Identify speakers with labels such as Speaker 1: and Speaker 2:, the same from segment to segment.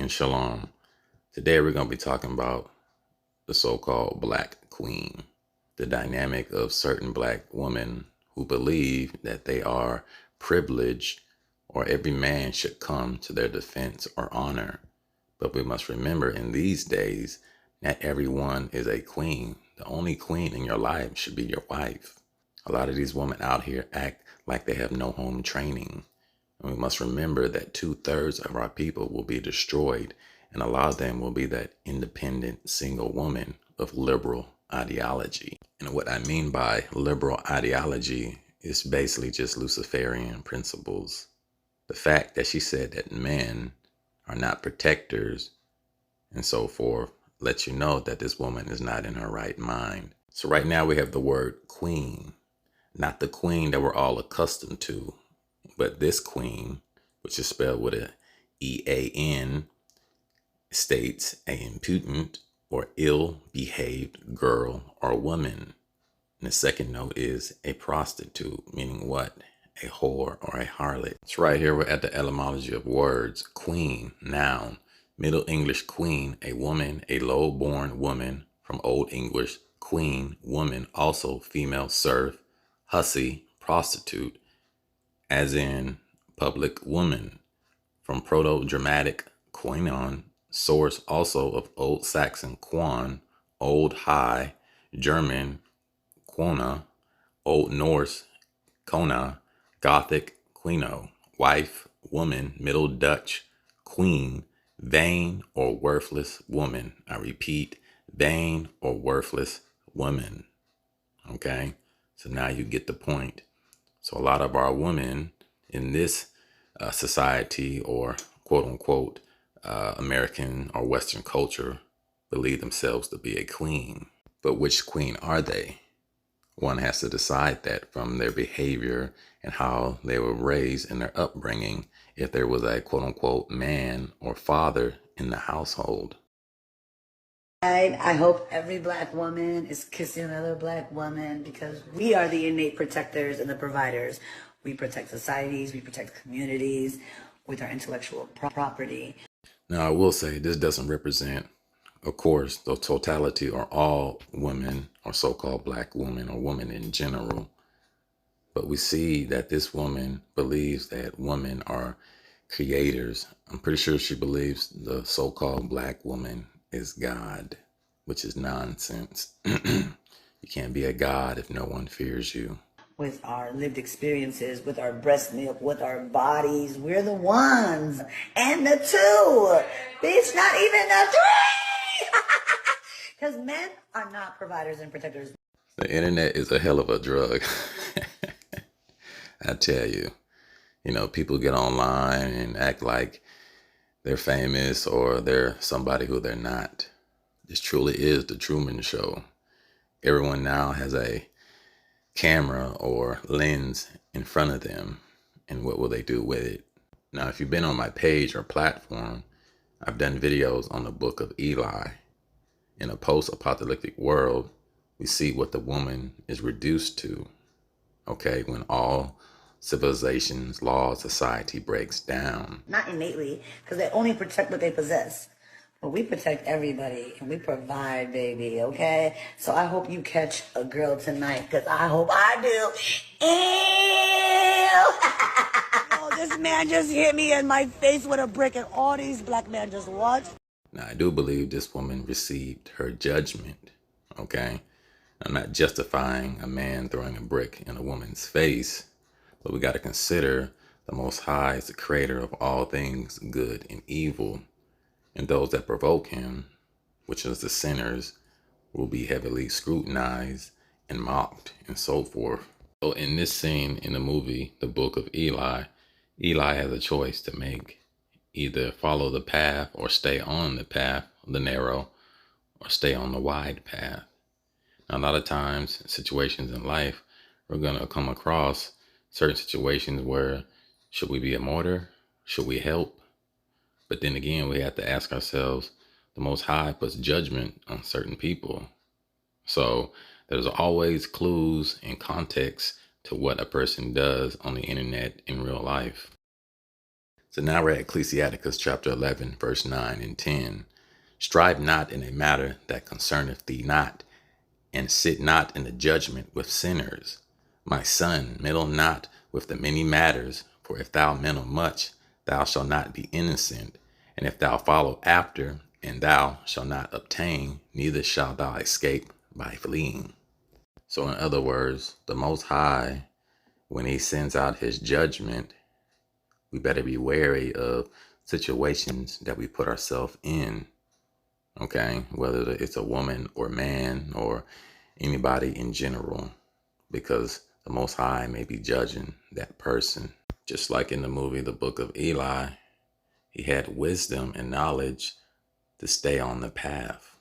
Speaker 1: and shalom. Today we're going to be talking about the so-called Black Queen, the dynamic of certain Black women who believe that they are privileged or every man should come to their defense or honor. But we must remember in these days, not everyone is a queen. The only queen in your life should be your wife. A lot of these women out here act like they have no home training. And we must remember that 2/3 of our people will be destroyed, and a lot of them will be that independent single woman of liberal ideology. And what I mean by liberal ideology is basically just Luciferian principles. The fact that she said that men are not protectors and so forth lets you know that this woman is not in her right mind. So right now we have the word queen, not the queen that we're all accustomed to, but this queen, which is spelled with a E-A-N, states a impudent or ill-behaved girl or woman. And the second note is a prostitute, meaning what? A whore or a harlot. So right here we're at the etymology of words. Queen, noun. Middle English queen, a woman, a low-born woman. From Old English, queen, woman, also female serf, hussy, prostitute, as in public woman. From Proto-Dramatic Quean, source also of Old Saxon Quean, Old High German Quona, Old Norse Kona, Gothic Quino, wife, woman, Middle Dutch queen, vain or worthless woman. I repeat, vain or worthless woman. Okay, so now you get the point. So a lot of our women in this society, or quote unquote American or Western culture, believe themselves to be a queen. But which queen are they? One has to decide that from their behavior and how they were raised in their upbringing, if there was a quote unquote man or father in the household.
Speaker 2: I hope every Black woman is kissing another Black woman, because we are the innate protectors and the providers. We protect societies, we protect communities with our intellectual property.
Speaker 1: Now, I will say this doesn't represent, of course, the totality or all women or so-called Black women or women in general. But we see that this woman believes that women are creators. I'm pretty sure she believes the so-called Black woman is God, which is nonsense. You can't be a God if no one fears you.
Speaker 2: With our lived experiences, with our breast milk, with our bodies, we're the ones and the two. Bitch, not even the three. Because men are not providers and protectors.
Speaker 1: The internet is a hell of a drug. I tell you, people get online and act like they're famous or they're somebody who they're not. This truly is the Truman Show. Everyone now has a camera or lens in front of them, and what will they do with it? Now, if you've been on my page or platform, I've done videos on the book of Eli. In a post-apocalyptic world, we see what the woman is reduced to, okay, when all civilizations, law, society breaks down.
Speaker 2: Not innately, because they only protect what they possess. But we protect everybody, and we provide, baby, okay? So I hope you catch a girl tonight, because I hope I do. Ew! Oh, this man just hit me in my face with a brick, and all these Black men just watched.
Speaker 1: Now, I do believe this woman received her judgment, okay? I'm not justifying a man throwing a brick in a woman's face, but we got to consider the Most High is the creator of all things good and evil, and those that provoke him, which is the sinners, will be heavily scrutinized and mocked and so forth. So in this scene in the movie, The Book of Eli, Eli has a choice to make. Either follow the path or stay on the path, the narrow, or stay on the wide path. Now, a lot of times, situations in life, we're going to come across certain situations where should we be a martyr? Should we help? But then again, we have to ask ourselves, the Most High puts judgment on certain people. So there's always clues and context to what a person does on the internet in real life. So now we're at Ecclesiasticus chapter 11, verse 9 and 10. Strive not in a matter that concerneth thee not, and sit not in the judgment with sinners. My son, meddle not with the many matters, for if thou meddle much, thou shalt not be innocent. And if thou follow after, and thou shalt not obtain, neither shalt thou escape by fleeing. So in other words, the Most High, when he sends out his judgment, we better be wary of situations that we put ourselves in. Okay, whether it's a woman or man or anybody in general, because the Most High may be judging that person. Just like in the movie The Book of Eli, he had wisdom and knowledge to stay on the path.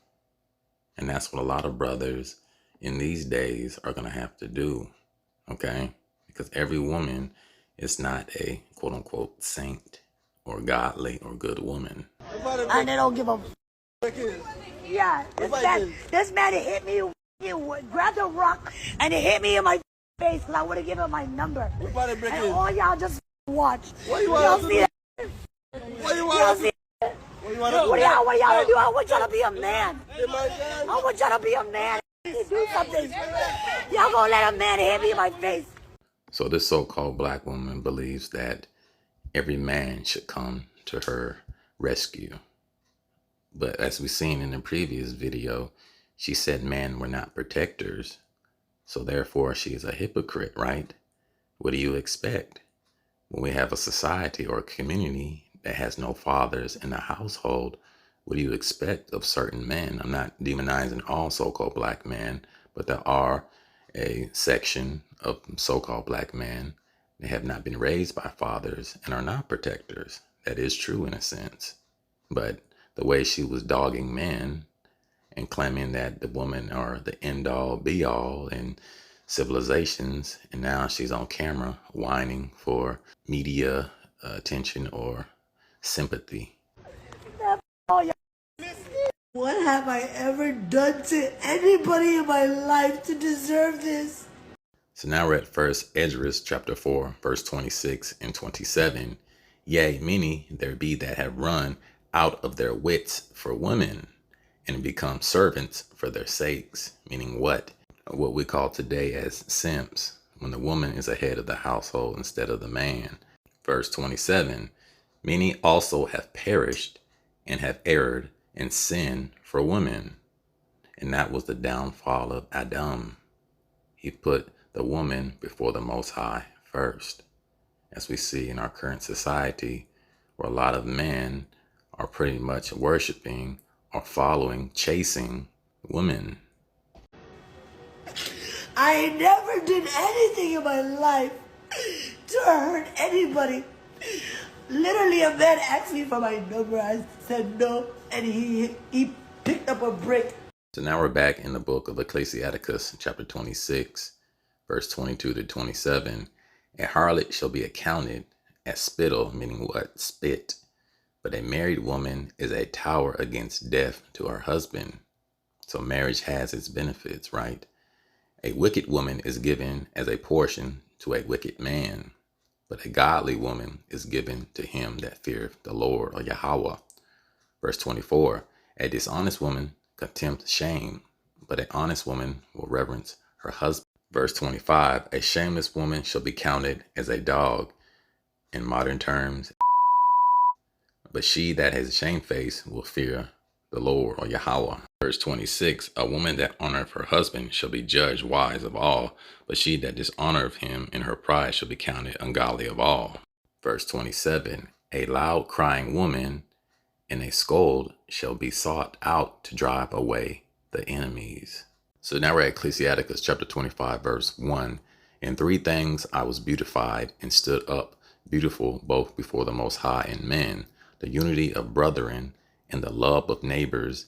Speaker 1: And that's what a lot of brothers in these days are going to have to do. Okay, because every woman is not a quote unquote saint or godly or good woman.
Speaker 2: And they don't give a yeah, this man hit me, he grabbed a rock and he hit me in my face because I would have given him my number. And all y'all just watch. Y'all see that? Y'all see that? What y'all do? I want y'all to be a man. I want y'all to be a man. Do something. Y'all gonna let a man hit me in my face.
Speaker 1: So this so-called black woman believes that every man should come to her rescue. But as we've seen in the previous video, she said men were not protectors. So therefore she is a hypocrite, right? What do you expect? When we have a society or a community that has no fathers in the household, what do you expect of certain men? I'm not demonizing all so-called black men, but there are a section of so-called black men that have not been raised by fathers and are not protectors. That is true in a sense. But the way she was dogging men and claiming that the women are the end all be all in civilizations, and now she's on camera whining for media attention or sympathy.
Speaker 2: What have I ever done to anybody in my life to deserve this?
Speaker 1: So now we're at 1 Esdras chapter 4, verse 26 and 27. Yea, many there be that have run out of their wits for women and become servants for their sakes. Meaning what? What we call today as simps, when the woman is ahead of the household instead of the man. Verse 27, many also have perished and have erred and sinned for women. And that was the downfall of Adam. He put the woman before the Most High first. As we see in our current society, where a lot of men are pretty much worshiping or following, chasing women.
Speaker 2: I never did anything in my life to hurt anybody. Literally, a man asked me for my number. I said no, and he picked up a brick.
Speaker 1: So now we're back in the book of Ecclesiasticus, chapter 26, verse 22 to 27. A harlot shall be accounted as spittle, meaning what? Spit. But a married woman is a tower against death to her husband. So marriage has its benefits, right? A wicked woman is given as a portion to a wicked man, but a godly woman is given to him that feareth the Lord, or Yahweh. Verse 24, a dishonest woman contempt shame, but an honest woman will reverence her husband. Verse 25, a shameless woman shall be counted as a dog, in modern terms, but she that has a shamefaced will fear the Lord, or Yahweh. Verse 26, a woman that honoreth her husband shall be judged wise of all, but she that dishonoreth him in her pride shall be counted ungodly of all. Verse 27, a loud crying woman and a scold shall be sought out to drive away the enemies. So now we're at Ecclesiasticus chapter 25, verse 1. In three things I was beautified and stood up, beautiful both before the Most High and men, the unity of brethren and the love of neighbors,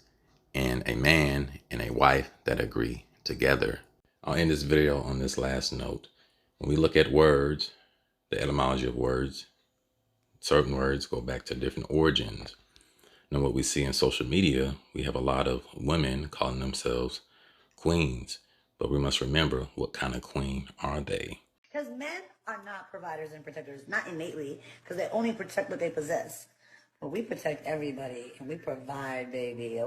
Speaker 1: and a man and a wife that agree together. I'll end this video on this last note. When we look at words, the etymology of words, certain words go back to different origins. Now what we see in social media, we have a lot of women calling themselves queens, but we must remember, what kind of queen are they?
Speaker 2: Because men are not providers and protectors, not innately, because they only protect what they possess. But we protect everybody and we provide, baby.